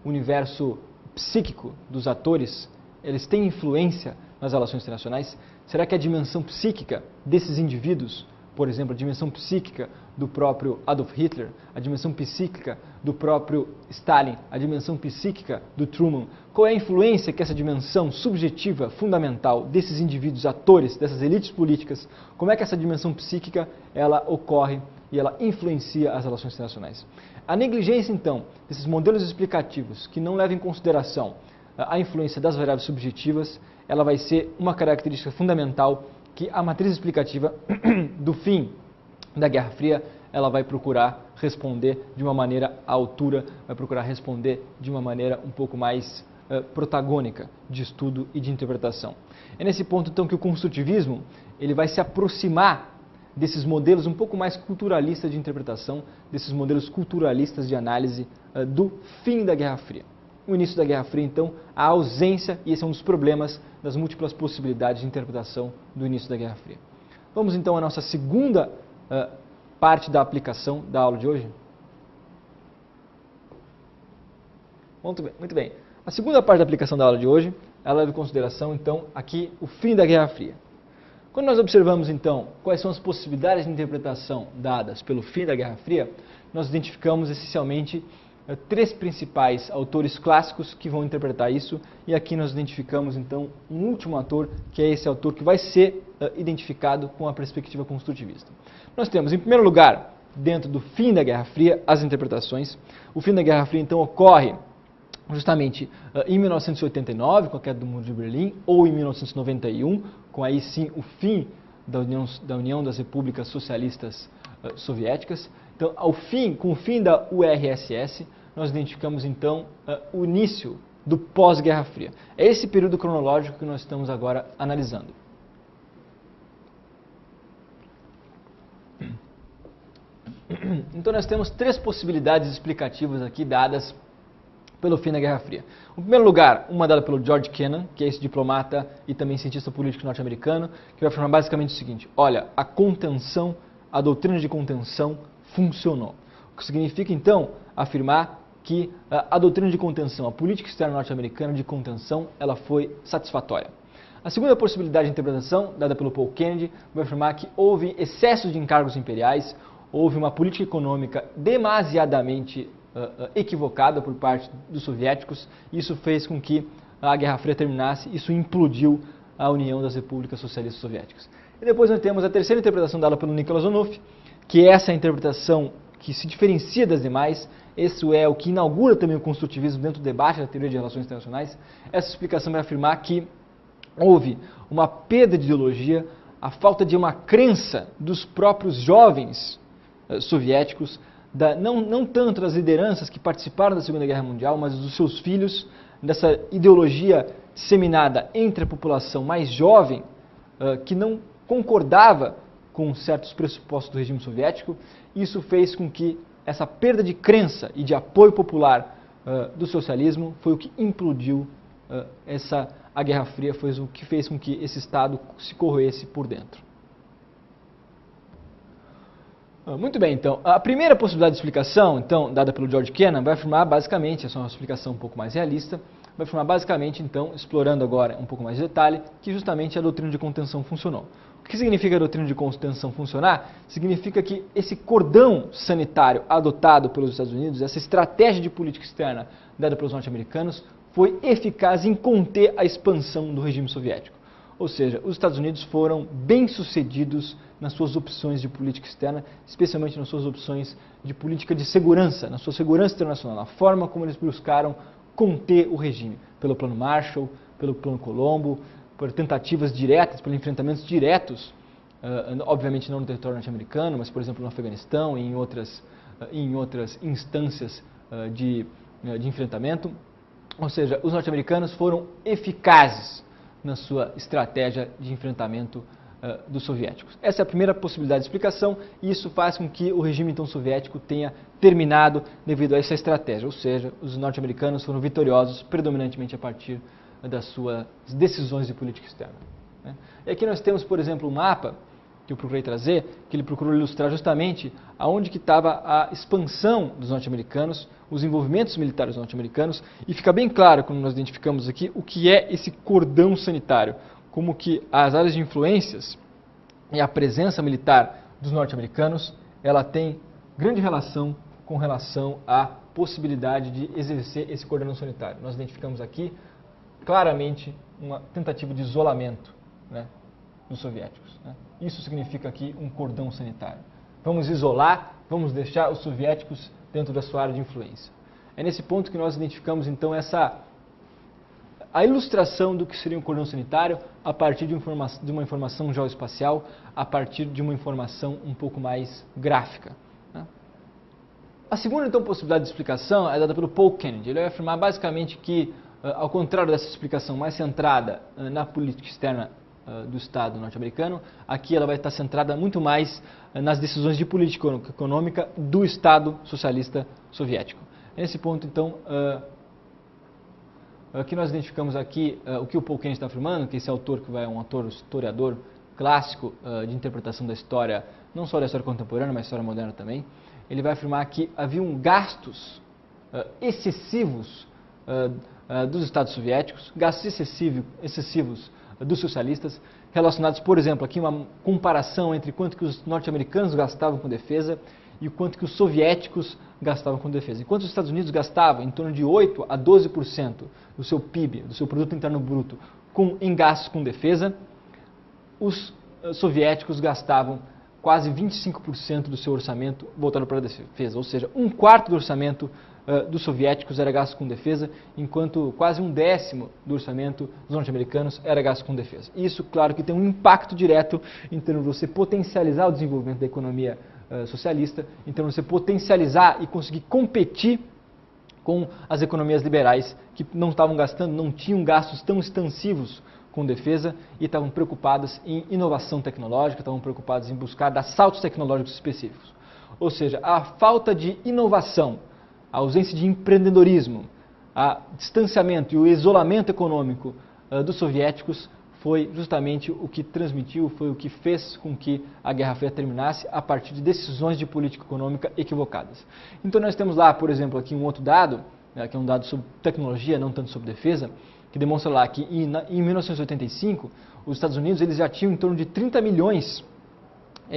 o universo psíquico dos atores, eles têm influência nas relações internacionais? Será que a dimensão psíquica desses indivíduos, por exemplo, a dimensão psíquica do próprio Adolf Hitler, a dimensão psíquica do próprio Stalin, a dimensão psíquica do Truman, qual é a influência que essa dimensão subjetiva, fundamental desses indivíduos, atores, dessas elites políticas, como é que essa dimensão psíquica ela ocorre e ela influencia as relações internacionais? A negligência, então, desses modelos explicativos que não levam em consideração a influência das variáveis subjetivas, ela vai ser uma característica fundamental que a matriz explicativa do fim da Guerra Fria ela vai procurar responder de uma maneira à altura, vai procurar responder de uma maneira um pouco mais protagônica de estudo e de interpretação. É nesse ponto, então, que o construtivismo ele vai se aproximar desses modelos um pouco mais culturalistas de interpretação, desses modelos culturalistas de análise do fim da Guerra Fria. No início da Guerra Fria, então, a ausência, e esse é um dos problemas das múltiplas possibilidades de interpretação do início da Guerra Fria. Vamos então à nossa segunda parte da aplicação da aula de hoje. Muito bem. A segunda parte da aplicação da aula de hoje, ela leva em consideração, então, aqui o fim da Guerra Fria. Quando nós observamos, então, quais são as possibilidades de interpretação dadas pelo fim da Guerra Fria, nós identificamos essencialmente três principais autores clássicos que vão interpretar isso, e aqui nós identificamos, então, um último autor, que é esse autor que vai ser identificado com a perspectiva construtivista. Nós temos, em primeiro lugar, dentro do fim da Guerra Fria, as interpretações. O fim da Guerra Fria, então, ocorre justamente em 1989, com a queda do Muro de Berlim, ou em 1991, com aí sim o fim da União das Repúblicas Socialistas Soviéticas. Então, com o fim da URSS, nós identificamos então o início do pós-Guerra Fria. É esse período cronológico que nós estamos agora analisando. Então, nós temos três possibilidades explicativas aqui dadas pelo fim da Guerra Fria. Em primeiro lugar, uma dada pelo George Kennan, que é esse diplomata e também cientista político norte-americano, que vai afirmar basicamente o seguinte: olha, a doutrina de contenção funcionou. O que significa, então, afirmar que a doutrina de contenção, a política externa norte-americana de contenção, ela foi satisfatória. A segunda possibilidade de interpretação, dada pelo Paul Kennedy, vai afirmar que houve excessos de encargos imperiais, houve uma política econômica demasiadamente equivocada por parte dos soviéticos, e isso fez com que a Guerra Fria terminasse, isso implodiu a União das Repúblicas Socialistas Soviéticas. E depois nós temos a terceira interpretação dada pelo Nicholas Onuff, que é essa interpretação que se diferencia das demais. Isso é o que inaugura também o construtivismo dentro do debate da teoria de relações internacionais. Essa explicação vai afirmar que houve uma perda de ideologia, a falta de uma crença dos próprios jovens soviéticos, não tanto das lideranças que participaram da Segunda Guerra Mundial, mas dos seus filhos, dessa ideologia disseminada entre a população mais jovem, que não concordava com certos pressupostos do regime soviético. Isso fez com que essa perda de crença e de apoio popular do socialismo foi o que implodiu a Guerra Fria, foi o que fez com que esse Estado se corroesse por dentro. Muito bem, então, a primeira possibilidade de explicação, então, dada pelo George Kennan, vai afirmar basicamente, essa é uma explicação um pouco mais realista, vai afirmar basicamente, então, explorando agora um pouco mais de detalhe, que justamente a doutrina de contenção funcionou. O que significa a doutrina de contenção funcionar? Significa que esse cordão sanitário adotado pelos Estados Unidos, essa estratégia de política externa dada pelos norte-americanos, foi eficaz em conter a expansão do regime soviético. Ou seja, os Estados Unidos foram bem-sucedidos nas suas opções de política externa, especialmente nas suas opções de política de segurança, na sua segurança internacional, na forma como eles buscaram conter o regime, pelo Plano Marshall, pelo Plano Colombo, por tentativas diretas, por enfrentamentos diretos, obviamente não no território norte-americano, mas, por exemplo, no Afeganistão e em outras instâncias de enfrentamento. Ou seja, os norte-americanos foram eficazes na sua estratégia de enfrentamento dos soviéticos. Essa é a primeira possibilidade de explicação, e isso faz com que o regime então soviético tenha terminado devido a essa estratégia, ou seja, os norte-americanos foram vitoriosos predominantemente a partir das suas decisões de política externa. E aqui nós temos, por exemplo, um mapa que eu procurei trazer, que ele procurou ilustrar justamente aonde que estava a expansão dos norte-americanos, os envolvimentos militares norte-americanos, e fica bem claro quando nós identificamos aqui o que é esse cordão sanitário, como que as áreas de influências e a presença militar dos norte-americanos, ela tem grande relação com relação à possibilidade de exercer esse cordão sanitário. Nós identificamos aqui claramente uma tentativa de isolamento, né, dos soviéticos, né? Isso significa aqui um cordão sanitário. Vamos isolar, vamos deixar os soviéticos dentro da sua área de influência. É nesse ponto que nós identificamos então a ilustração do que seria um cordão sanitário a partir de uma informação geoespacial, a partir de uma informação um pouco mais gráfica, né? A segunda então possibilidade de explicação é dada pelo Paul Kennedy. Ele vai afirmar basicamente que, ao contrário dessa explicação mais centrada na política externa do Estado norte-americano, aqui ela vai estar centrada muito mais nas decisões de política econômica do Estado socialista soviético. Nesse ponto, então, aqui nós identificamos aqui o que o Paul Kennedy está afirmando, que esse autor, que é um autor historiador clássico de interpretação da história, não só da história contemporânea, mas da história moderna também. Ele vai afirmar que haviam gastos excessivos dos Estados soviéticos, gastos excessivos dos socialistas, relacionados, por exemplo, aqui uma comparação entre quanto que os norte-americanos gastavam com defesa e o quanto que os soviéticos gastavam com defesa. Enquanto os Estados Unidos gastavam em torno de 8 a 12% do seu PIB, do seu produto interno bruto, em gastos com defesa, os soviéticos gastavam quase 25% do seu orçamento voltado para a defesa, ou seja, um quarto do orçamento dos soviéticos era gasto com defesa, enquanto quase um décimo do orçamento dos norte-americanos era gasto com defesa. Isso, claro, que tem um impacto direto em termos de você potencializar o desenvolvimento da economia socialista, em termos de você potencializar e conseguir competir com as economias liberais que não estavam gastando, não tinham gastos tão extensivos com defesa e estavam preocupadas em inovação tecnológica, estavam preocupadas em buscar dar saltos tecnológicos específicos. Ou seja, a falta de inovação, a ausência de empreendedorismo, o distanciamento e o isolamento econômico dos soviéticos foi justamente o que transmitiu, foi o que fez com que a Guerra Fria terminasse a partir de decisões de política econômica equivocadas. Então nós temos lá, por exemplo, aqui um outro dado, que é um dado sobre tecnologia, não tanto sobre defesa, que demonstra lá que em 1985 os Estados Unidos eles já tinham em torno de 30 milhões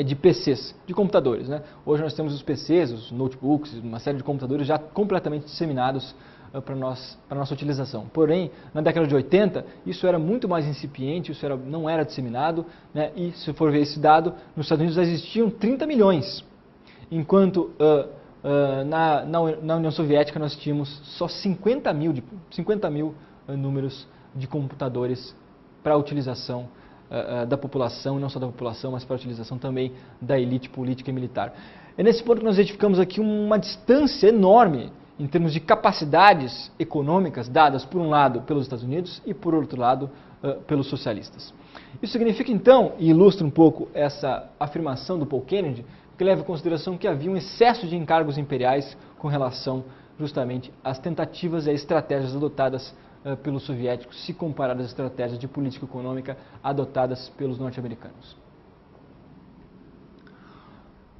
de PCs, de computadores, né? Hoje nós temos os PCs, os notebooks, uma série de computadores já completamente disseminados para nossa utilização. Porém, na década de 80, isso era muito mais incipiente, não era disseminado, né? E se for ver esse dado, nos Estados Unidos já existiam 30 milhões, enquanto na União Soviética nós tínhamos só 50 mil números de computadores para a utilização da população, e não só da população, mas para a utilização também da elite política e militar. É nesse ponto que nós identificamos aqui uma distância enorme em termos de capacidades econômicas dadas, por um lado, pelos Estados Unidos e, por outro lado, pelos socialistas. Isso significa, então, e ilustra um pouco essa afirmação do Paul Kennedy, que leva em consideração que havia um excesso de encargos imperiais com relação justamente às tentativas e às estratégias adotadas pelos soviéticos, se comparadas às estratégias de política econômica adotadas pelos norte-americanos.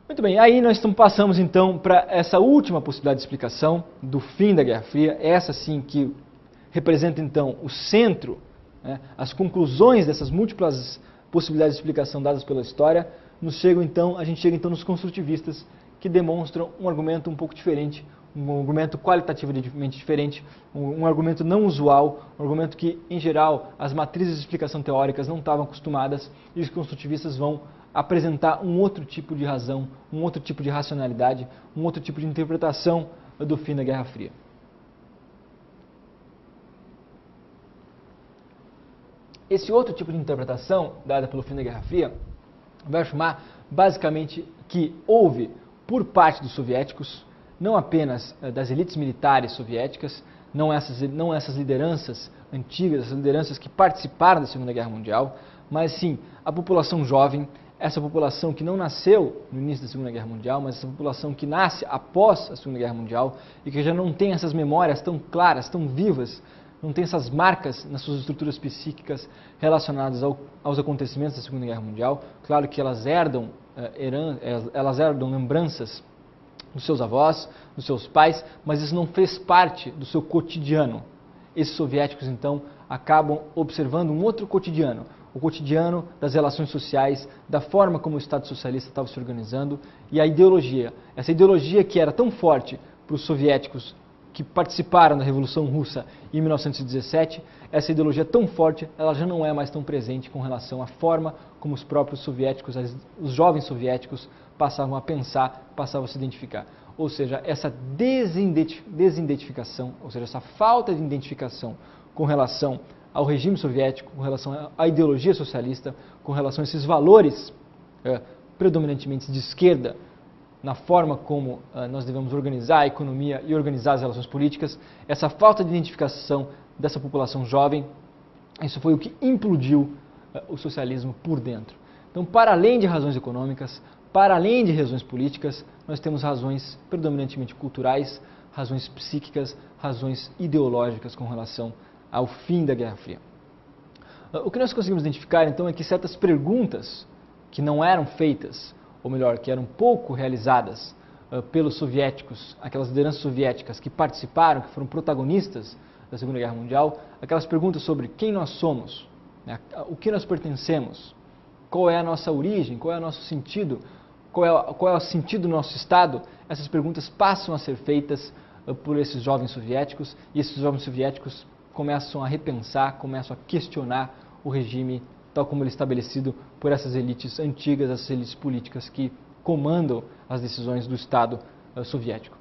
Muito bem, aí nós passamos então para essa última possibilidade de explicação do fim da Guerra Fria, essa sim que representa então o centro, né, as conclusões dessas múltiplas possibilidades de explicação dadas pela história. A gente chega então nos construtivistas, que demonstram um argumento um pouco diferente, um argumento qualitativamente diferente, um argumento não usual, um argumento que, em geral, as matrizes de explicação teóricas não estavam acostumadas, e os construtivistas vão apresentar um outro tipo de razão, um outro tipo de racionalidade, um outro tipo de interpretação do fim da Guerra Fria. Esse outro tipo de interpretação dada pelo fim da Guerra Fria vai afirmar basicamente que houve, por parte dos soviéticos, não apenas das elites militares soviéticas, não essas lideranças antigas, essas lideranças que participaram da Segunda Guerra Mundial, mas sim a população jovem, essa população que não nasceu no início da Segunda Guerra Mundial, mas essa população que nasce após a Segunda Guerra Mundial e que já não tem essas memórias tão claras, tão vivas não tem essas marcas nas suas estruturas psíquicas relacionadas aos acontecimentos da Segunda Guerra Mundial. Claro que elas herdam lembranças dos seus avós, dos seus pais, mas isso não fez parte do seu cotidiano. Esses soviéticos, então, acabam observando um outro cotidiano, o cotidiano das relações sociais, da forma como o Estado socialista estava se organizando e a ideologia. Essa ideologia que era tão forte para os soviéticos que participaram da Revolução Russa em 1917, essa ideologia tão forte, ela já não é mais tão presente com relação à forma como os próprios soviéticos, os jovens soviéticos passavam a pensar, passavam a se identificar. Ou seja, essa desidentificação, ou seja, essa falta de identificação com relação ao regime soviético, com relação à ideologia socialista, com relação a esses valores predominantemente de esquerda, na forma como nós devemos organizar a economia e organizar as relações políticas, essa falta de identificação dessa população jovem, isso foi o que implodiu o socialismo por dentro. Então, para além de razões econômicas, para além de razões políticas, nós temos razões predominantemente culturais, razões psíquicas, razões ideológicas com relação ao fim da Guerra Fria. O que nós conseguimos identificar, então, é que certas perguntas que não eram feitas, ou melhor, que eram pouco realizadas pelos soviéticos, aquelas lideranças soviéticas que participaram, que foram protagonistas da Segunda Guerra Mundial, aquelas perguntas sobre quem nós somos, né, o que nós pertencemos, qual é a nossa origem, qual é o nosso sentido, qual é o sentido do nosso Estado, essas perguntas passam a ser feitas por esses jovens soviéticos, e esses jovens soviéticos começam a repensar, começam a questionar o regime tal como ele é estabelecido por essas elites antigas, essas elites políticas que comandam as decisões do Estado soviético.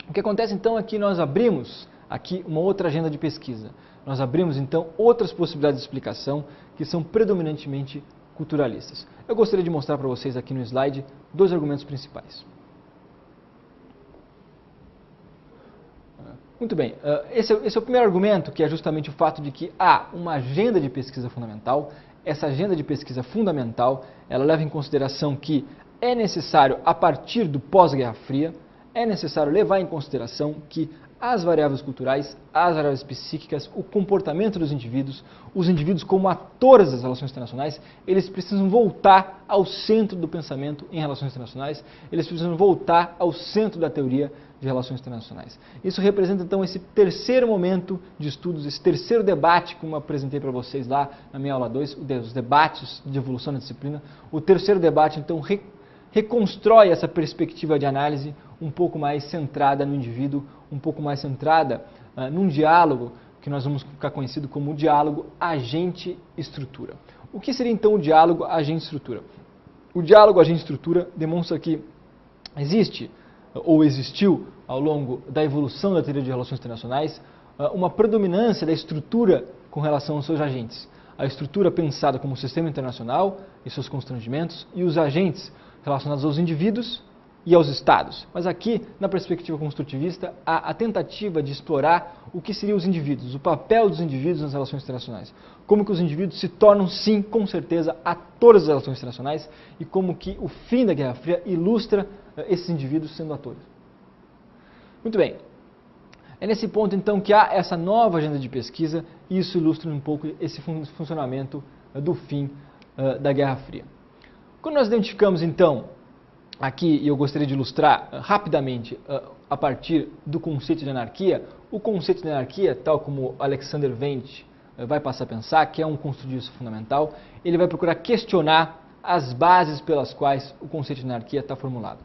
O que acontece então é que nós abrimos aqui uma outra agenda de pesquisa. Nós abrimos então outras possibilidades de explicação que são predominantemente culturalistas. Eu gostaria de mostrar para vocês aqui no slide dois argumentos principais. Muito bem, esse é o primeiro argumento, que é justamente o fato de que há uma agenda de pesquisa fundamental. Essa agenda de pesquisa fundamental, ela leva em consideração que é necessário, a partir do pós-Guerra Fria, é necessário levar em consideração que as variáveis culturais, as variáveis psíquicas, o comportamento dos indivíduos, os indivíduos como atores das relações internacionais, eles precisam voltar ao centro do pensamento em relações internacionais, eles precisam voltar ao centro da teoria de relações internacionais. Isso representa então esse terceiro momento de estudos, esse terceiro debate, como eu apresentei para vocês lá na minha aula 2, os debates de evolução da disciplina. O terceiro debate então reconstrói essa perspectiva de análise um pouco mais centrada no indivíduo, um pouco mais centrada num diálogo que nós vamos ficar conhecido como o diálogo agente-estrutura. O que seria então o diálogo agente-estrutura? O diálogo agente-estrutura demonstra que existe ou existiu ao longo da evolução da teoria de relações internacionais uma predominância da estrutura com relação aos seus agentes. A estrutura pensada como o sistema internacional e seus constrangimentos e os agentes relacionados aos indivíduos e aos estados. Mas aqui, na perspectiva construtivista, há a tentativa de explorar o que seriam os indivíduos, o papel dos indivíduos nas relações internacionais. Como que os indivíduos se tornam, sim, com certeza, atores das relações internacionais e como que o fim da Guerra Fria ilustra esses indivíduos sendo atores. Muito bem. É nesse ponto, então, que há essa nova agenda de pesquisa e isso ilustra um pouco esse funcionamento do fim da Guerra Fria. Quando nós identificamos, então, aqui, e eu gostaria de ilustrar rapidamente a partir do conceito de anarquia, o conceito de anarquia, tal como Alexander Veit vai passar a pensar, que é um construtivista fundamental, ele vai procurar questionar as bases pelas quais o conceito de anarquia está formulado.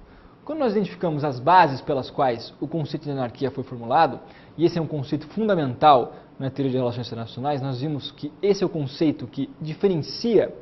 Quando nós identificamos as bases pelas quais o conceito de anarquia foi formulado, e esse é um conceito fundamental na teoria de relações internacionais, nós vimos que esse é o conceito que diferencia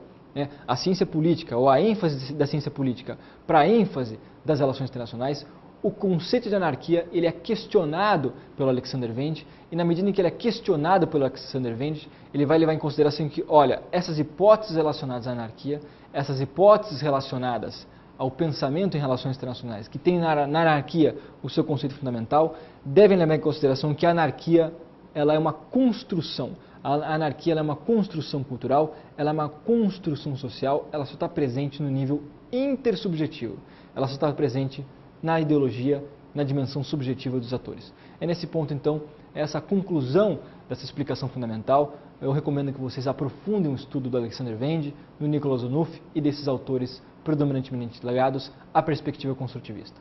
a ciência política, ou a ênfase da ciência política para a ênfase das relações internacionais. O conceito de anarquia ele é questionado pelo Alexander Veit, e na medida em que ele é questionado pelo Alexander Veit, ele vai levar em consideração que, olha, essas hipóteses relacionadas à anarquia, essas hipóteses relacionadas ao pensamento em relações internacionais, que tem na anarquia o seu conceito fundamental, devem levar em consideração que a anarquia ela é uma construção. A anarquia ela é uma construção cultural, ela é uma construção social, ela só está presente no nível intersubjetivo, ela só está presente na ideologia, na dimensão subjetiva dos atores. É nesse ponto, então, essa conclusão dessa explicação fundamental, eu recomendo que vocês aprofundem o estudo do Alexander Vende, do Nicholas Onuf e desses autores predominantemente ligados à perspectiva construtivista.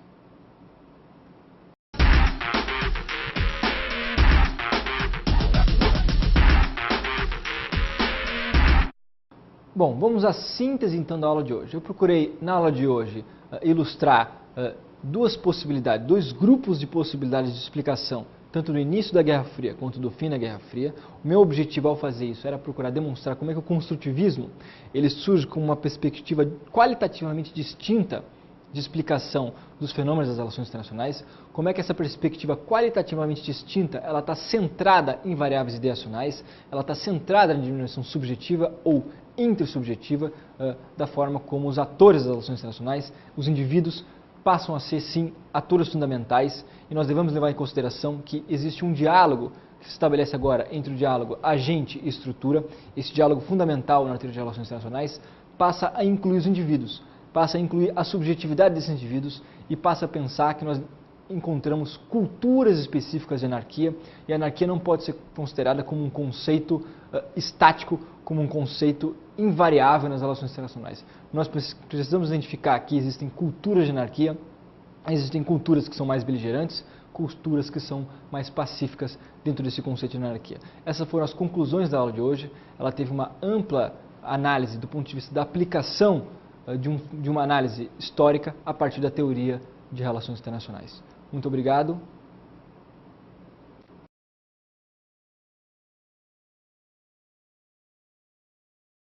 Bom, vamos à síntese então da aula de hoje. Eu procurei na aula de hoje ilustrar duas possibilidades, dois grupos de possibilidades de explicação, tanto do início da Guerra Fria quanto do fim da Guerra Fria. O meu objetivo ao fazer isso era procurar demonstrar como é que o construtivismo ele surge como uma perspectiva qualitativamente distinta de explicação dos fenômenos das relações internacionais, como é que essa perspectiva qualitativamente distinta ela está centrada em variáveis ideacionais, ela está centrada na dimensão subjetiva ou intersubjetiva, da forma como os atores das relações internacionais, os indivíduos, passam a ser, sim, atores fundamentais, e nós devemos levar em consideração que existe um diálogo que se estabelece agora entre o diálogo agente e estrutura. Esse diálogo fundamental na teoria de relações internacionais passa a incluir os indivíduos, passa a incluir a subjetividade desses indivíduos e passa a pensar que nós encontramos culturas específicas de anarquia, e a anarquia não pode ser considerada como um conceito estático, como um conceito invariável nas relações internacionais. Nós precisamos identificar que existem culturas de anarquia, existem culturas que são mais beligerantes, culturas que são mais pacíficas dentro desse conceito de anarquia. Essas foram as conclusões da aula de hoje. Ela teve uma ampla análise do ponto de vista da aplicação de uma análise histórica a partir da teoria de relações internacionais. Muito obrigado.